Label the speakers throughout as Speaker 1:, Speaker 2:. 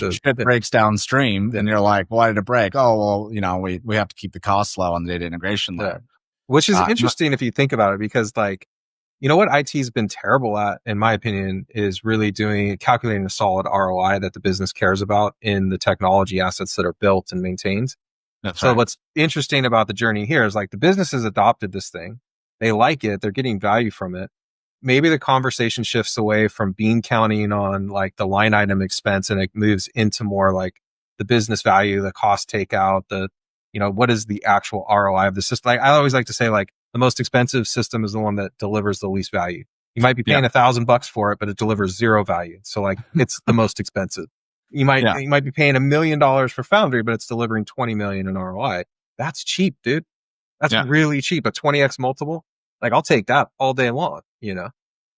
Speaker 1: shit breaks downstream, and you're like, why did it break? Oh, well, you know, we have to keep the costs low on the data integration layer.
Speaker 2: Which is interesting if you think about it, because like, you know what IT's been terrible at, in my opinion, is really calculating a solid ROI that the business cares about in the technology assets that are built and maintained.
Speaker 1: That's
Speaker 2: so
Speaker 1: right.
Speaker 2: What's interesting about the journey here is like the business has adopted this thing. They like it. They're getting value from it. Maybe the conversation shifts away from bean counting on like the line item expense, and it moves into more like the business value, the cost takeout, what is the actual ROI of the system? Like, I always like to say, like, the most expensive system is the one that delivers the least value. You might be paying $1,000 for it, but it delivers zero value. So like, it's the most expensive. You might be paying $1 million for Foundry, but it's delivering 20 million in ROI. That's cheap, dude. That's really cheap. A 20x multiple. Like, I'll take that all day long, you know?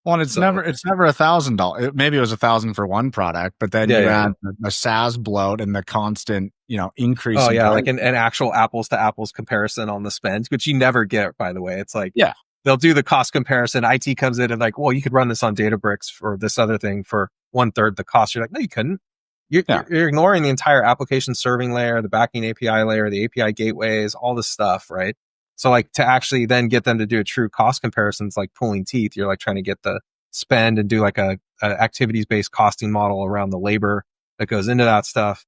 Speaker 1: Well, it's never $1,000. Maybe it was $1,000 for one product, but then you add the SaaS bloat and the constant, increase.
Speaker 2: Oh yeah. Like an actual apples to apples comparison on the spend, which you never get, by the way. It's like, they'll do the cost comparison. IT comes in and like, well, you could run this on Databricks for this other thing for 1/3 the cost. You're like, no, you couldn't. You're ignoring the entire application serving layer, the backing API layer, the API gateways, all this stuff, right? So like, to actually then get them to do a true cost comparison is like pulling teeth. You're like trying to get the spend and do like a activities-based costing model around the labor that goes into that stuff.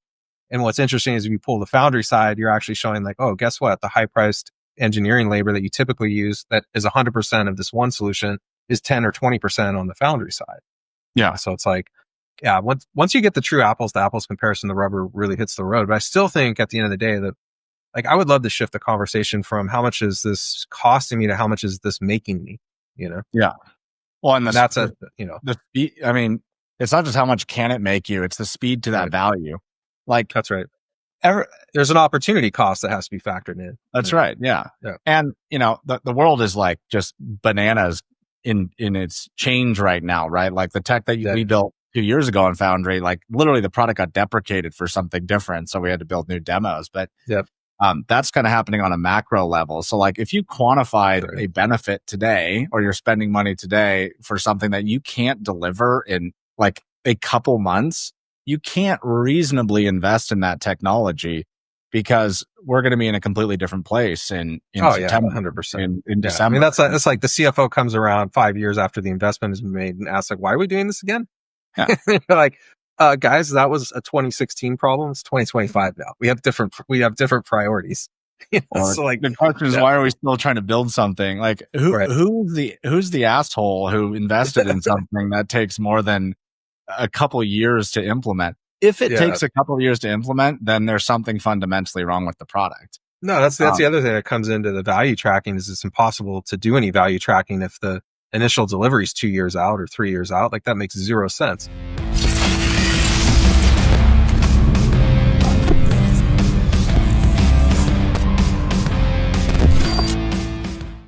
Speaker 2: And what's interesting is if you pull the Foundry side, you're actually showing like, oh, guess what? The high-priced engineering labor that you typically use that is 100% of this one solution is 10 or 20% on the Foundry side. Yeah. So it's like, once you get the true apples to apples comparison, the rubber really hits the road. But I still think at the end of the day that, like, I would love to shift the conversation from how much is this costing me to how much is this making me,
Speaker 1: Yeah. Well, and
Speaker 2: that's
Speaker 1: the speed. I mean, it's not just how much can it make you; it's the speed to that value. Like,
Speaker 2: that's right. There's an opportunity cost that has to be factored in.
Speaker 1: That's right. Yeah. And the world is like just bananas in its change right now, right? Like the tech that we built 2 years ago in Foundry, like literally the product got deprecated for something different, so we had to build new demos. But that's kind of happening on a macro level. So like, if you quantified a benefit today, or you're spending money today for something that you can't deliver in like a couple months, you can't reasonably invest in that technology, because we're going to be in a completely different place in September,
Speaker 2: 100%.
Speaker 1: In December.
Speaker 2: I mean, that's like the CFO comes around 5 years after the investment has been made and asks like, why are we doing this again? Like, guys, that was a 2016 problem. It's 2025 now. We have different priorities.
Speaker 1: So like, the question is, why are we still trying to build something? Like, who's the asshole who invested in something that takes more than a couple years to implement? If it takes a couple of years to implement, then there's something fundamentally wrong with the product.
Speaker 2: No, that's the other thing that comes into the value tracking is it's impossible to do any value tracking if the initial delivery is 2 years out or 3 years out. Like, that makes zero sense.